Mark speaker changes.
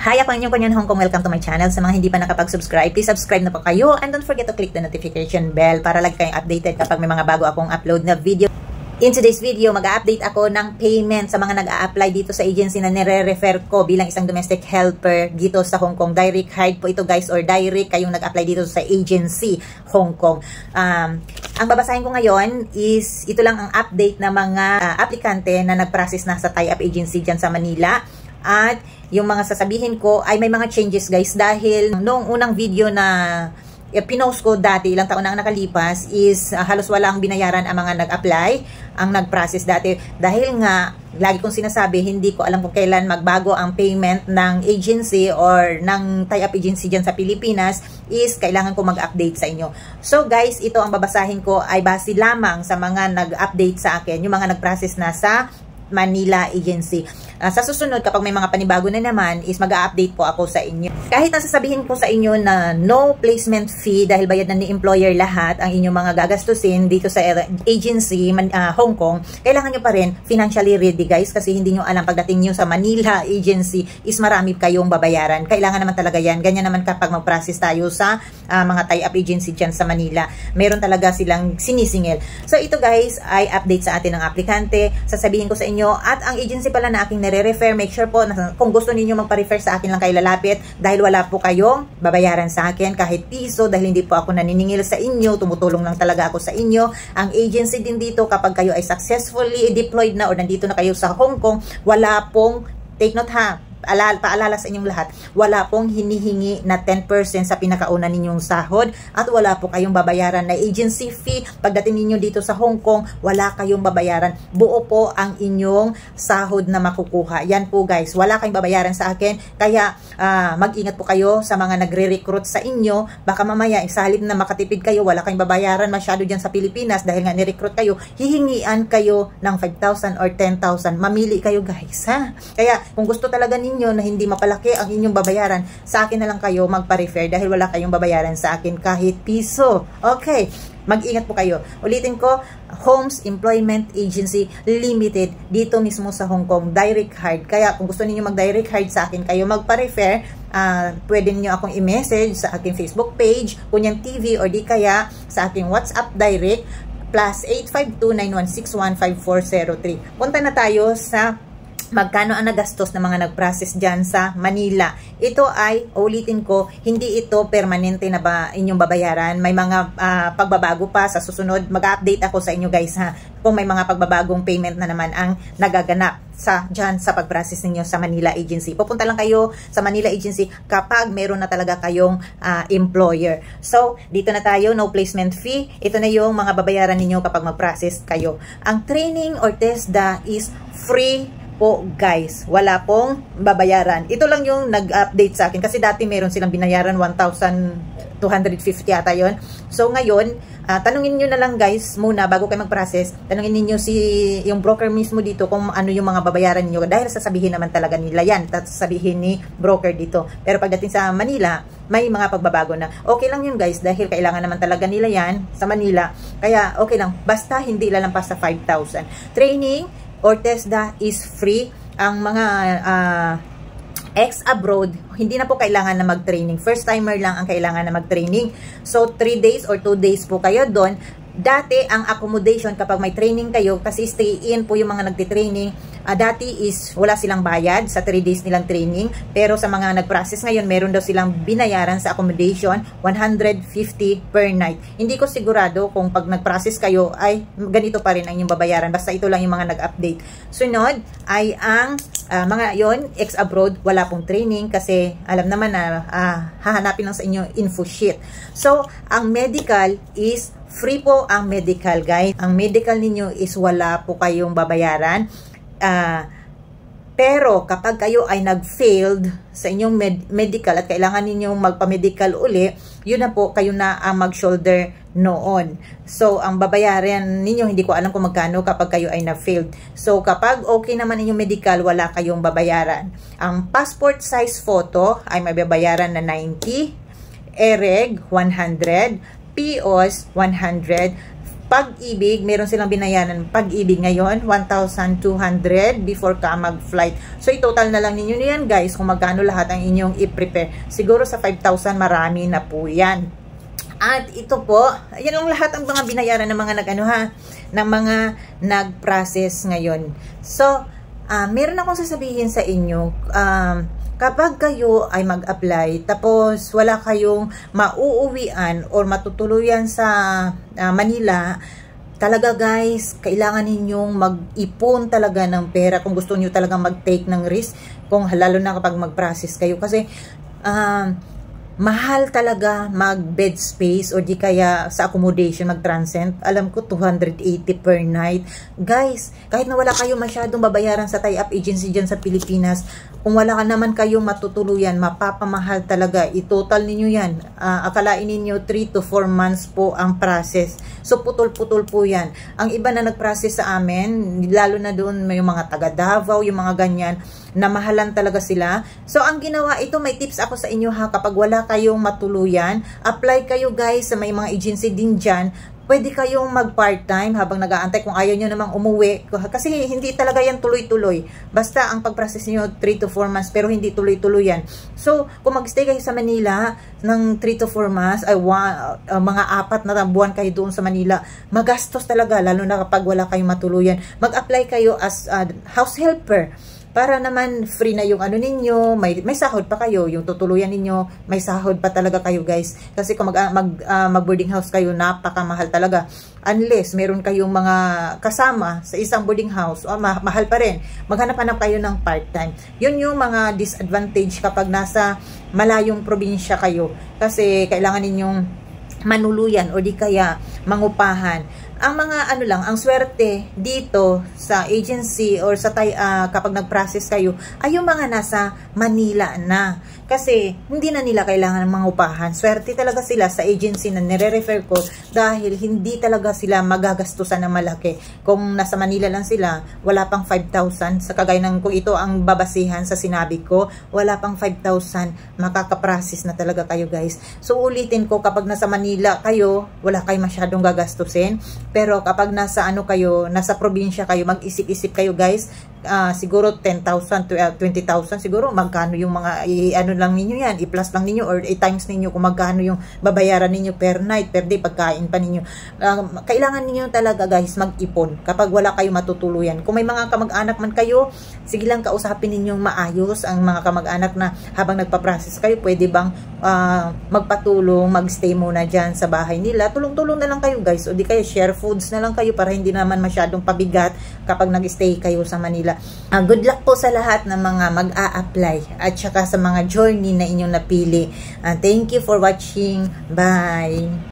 Speaker 1: Hi, ako inyong Kunyan Hong Kong. Welcome to my channel. Sa mga hindi pa nakapag-subscribe, please subscribe na po kayo. And don't forget to click the notification bell para lagi kayong updated kapag may mga bago akong upload na video. In today's video, mag-update ako ng payment sa mga nag-a-apply dito sa agency na nire-refer ko bilang isang domestic helper dito sa Hong Kong. Direct hire po ito guys, or direct kayong nag-apply dito sa agency Hong Kong. Ang babasahin ko ngayon is ito lang ang update na mga aplikante na nag-process na sa tie-up agency dyan sa Manila. At yung mga sasabihin ko ay may mga changes guys, dahil noong unang video na pinost ko dati, ilang taon na ang nakalipas, is halos walang binayaran ang mga nag-apply, ang nag-process dati. Dahil nga, lagi kong sinasabi, hindi ko alam kung kailan magbago ang payment ng agency or ng tie-up agency dyan sa Pilipinas, is kailangan ko mag-update sa inyo. So guys, ito ang babasahin ko ay base lamang sa mga nag-update sa akin, yung mga nag-process na sa Manila agency. Sa susunod, kapag may mga panibago na naman, is mag-a-update po ako sa inyo. Kahit nasasabihin ko sa inyo na no placement fee dahil bayad na ni employer lahat ang inyong mga gagastusin dito sa agency Hong Kong, kailangan nyo pa rin financially ready guys, kasi hindi nyo alam pagdating nyo sa Manila agency is marami kayong babayaran. Kailangan naman talaga yan. Ganyan naman kapag mag-process tayo sa mga tie-up agency dyan sa Manila. Meron talaga silang sinisingil. So ito guys ay update sa atin ng aplikante. Sasabihin ko sa inyo, at ang agency pala na aking nire-refer, make sure po na kung gusto ninyo magpa-refer sa akin lang kayo lalapit, dahil wala po kayong babayaran sa akin kahit piso, dahil hindi po ako naniningil sa inyo, tumutulong lang talaga ako sa inyo. Ang agency din dito, kapag kayo ay successfully deployed na or nandito na kayo sa Hong Kong, wala pong, take note ha, paalala sa inyong lahat, wala pong hinihingi na 10% sa pinakauna ninyong sahod, at wala po kayong babayaran na agency fee. Pagdating ninyo dito sa Hong Kong, wala kayong babayaran. Buo po ang inyong sahod na makukuha. Yan po guys, wala kayong babayaran sa akin. Kaya mag-ingat po kayo sa mga nagre-recruit sa inyo. Baka mamaya, sa halip na makatipid kayo, wala kayong babayaran masyado dyan sa Pilipinas dahil nga ni-recruit kayo, hihingian kayo ng 5,000 or 10,000. Mamili kayo guys ha. Kaya kung gusto talaga ninyo na hindi mapalaki ang inyong babayaran, sa akin na lang kayo magpa-refer dahil wala kayong babayaran sa akin kahit piso. Okay, mag-ingat po kayo. Ulitin ko, Homes Employment Agency Limited, dito mismo sa Hong Kong, direct hire. Kaya kung gusto niyo mag-direct hire sa akin, kayo magpa-refer, pwede niyo akong i-message sa aking Facebook page, Kunyang TV, or di kaya sa aking WhatsApp direct, +852-9161-5403. Punta na tayo sa magkano ang nagastos ng mga nag-process dyan sa Manila. Ito ay, ulitin ko, hindi ito permanente na ba inyong babayaran. May mga pagbabago pa sa susunod. Mag-update ako sa inyo guys ha, kung may mga pagbabagong payment na naman ang nagaganap dyan sa pag-process ninyo sa Manila agency. Pupunta lang kayo sa Manila agency kapag meron na talaga kayong employer. So, dito na tayo, no placement fee. Ito na yung mga babayaran ninyo kapag mag-process kayo. Ang training or TESDA is free po guys, wala pong babayaran. Ito lang yung nag-update sa akin, kasi dati meron silang binayaran 1,250 ata yun. So ngayon, tanungin nyo na lang guys muna bago kayo mag-process, tanungin niyo yung broker mismo dito kung ano yung mga babayaran niyo, dahil sasabihin naman talaga nila yan, sasabihin ni broker dito. Pero pagdating sa Manila, may mga pagbabago na. Okay lang yun guys, dahil kailangan naman talaga nila yan sa Manila, kaya okay lang, basta hindi lalampas sa 5,000. Training or TESDA is free. Ang mga ex-abroad, hindi na po kailangan na mag-training. First timer lang ang kailangan na mag-training. So, 3 days or 2 days po kayo doon. Dati, ang accommodation, kapag may training kayo, kasi stay-in po yung mga nagtitraining, dati is wala silang bayad sa 3 days nilang training. Pero sa mga nag-process ngayon, meron daw silang binayaran sa accommodation, 150 per night. Hindi ko sigurado kung pag nag-process kayo ay ganito pa rin ang inyong babayaran. Basta ito lang yung mga nag-update. Sunod ay ang mga yon ex-abroad, wala pong training kasi alam naman na hahanapin lang sa inyo info sheet. So, ang medical is free po. Ang medical guys, ang medical ninyo is wala po kayong babayaran. Pero kapag kayo ay nag-failed sa inyong medical at kailangan ninyong magpa-medical uli, yun na po, kayo na ang mag-shoulder noon. So, ang babayaran ninyo, hindi ko alam kung magkano kapag kayo ay na-failed. So, kapag okay naman inyong medical, wala kayong babayaran. Ang passport size photo ay may babayaran na 90, EREG 100, POS 100, Pag-ibig, meron silang binayaran Pag-ibig ngayon, 1,200 before ka mag-flight. So, i-total na lang ninyo yan guys kung magkano lahat ang inyong i-prepare. Siguro sa 5,000 marami na po yan. At ito po, yan ang lahat ang mga binayaran ng mga ng mga nag-process ngayon. So, meron akong sasabihin sa inyo, kapag kayo ay mag-apply, tapos wala kayong mauuwian or matutuluyan sa Manila, talaga guys, kailangan ninyong mag-ipon talaga ng pera kung gusto niyo talaga mag-take ng risk, kung lalo na kapag mag-process kayo. Kasi, mahal talaga mag-bed space o di kaya sa accommodation mag-transient. Alam ko 280 per night. Guys, kahit na wala kayo masyadong babayaran sa tie-up agency dyan sa Pilipinas, kung wala ka naman kayong matutuluyan, mapapamahal talaga. I-total ninyo yan. Akalain ninyo 3 to 4 months po ang process. So, putol-putol po yan. Ang iba na nag-process sa amin, lalo na doon may mga taga Davao, yung mga ganyan, na mahalan talaga sila. So, ang ginawa, ito may tips ako sa inyo ha, kapag wala kayong matuluyan, apply kayo guys sa may mga agency din dyan. Pwede kayong mag-part-time habang nag-aantay kung ayaw nyo namang umuwi. Kasi hindi talaga yan tuloy-tuloy. Basta ang pag-process nyo 3 to 4 months pero hindi tuloy-tuloy yan. So, kung mag-stay kayo sa Manila ng 3 to 4 months, ay mga 4 na buwan kayo doon sa Manila, magastos talaga, lalo na kapag wala kayong matuluyan. Mag-apply kayo as house helper. Para naman free na yung ano ninyo, may sahod pa kayo, yung tutuluyan ninyo, may sahod pa talaga kayo guys. Kasi kung mag-boarding house kayo, napakamahal talaga. Unless meron kayong mga kasama sa isang boarding house, mahal pa rin. Maghanap-hanap kayo ng part-time. Yun yung mga disadvantage kapag nasa malayong probinsya kayo. Kasi kailangan ninyong manuluyan o di kaya mangupahan. Ang mga ang swerte dito sa agency or sa kapag nag-process kayo ay yung mga nasa Manila na. Kasi hindi na nila kailangan ng mangupahan. Swerte talaga sila sa agency na nire-refer ko dahil hindi talaga sila magagastusan ng malaki. Kung nasa Manila lang sila, wala pang 5,000. Sa kagaya ng kung ito ang babasihan sa sinabi ko, wala pang 5,000, makaka-process na talaga kayo guys. So ulitin ko, kapag nasa Manila kayo, wala kayo masyadong gagastusin. Pero kapag nasa nasa probinsya kayo, mag-isip-isip kayo guys, siguro 10,000 to 20,000 siguro, magkano yung mga lang ninyo yan, i-plus lang ninyo or i-times ninyo kung magkano yung babayaran ninyo per night, per day, pagkain pa ninyo. Kailangan ninyo talaga guys mag-ipon kapag wala kayo matutuluyan. Kung may mga kamag-anak man kayo, sige lang kausapin ninyong maayos ang mga kamag-anak na habang nagpa-process kayo, pwede bang magpatulong, magstay muna dyan sa bahay nila. Tulong-tulong na lang kayo guys, o di kayo share foods na lang kayo para hindi naman masyadong pabigat kapag nag-stay kayo sa Manila. Good luck po sa lahat ng mga mag-a-apply at saka sa mga journey na inyong napili. Thank you for watching. Bye!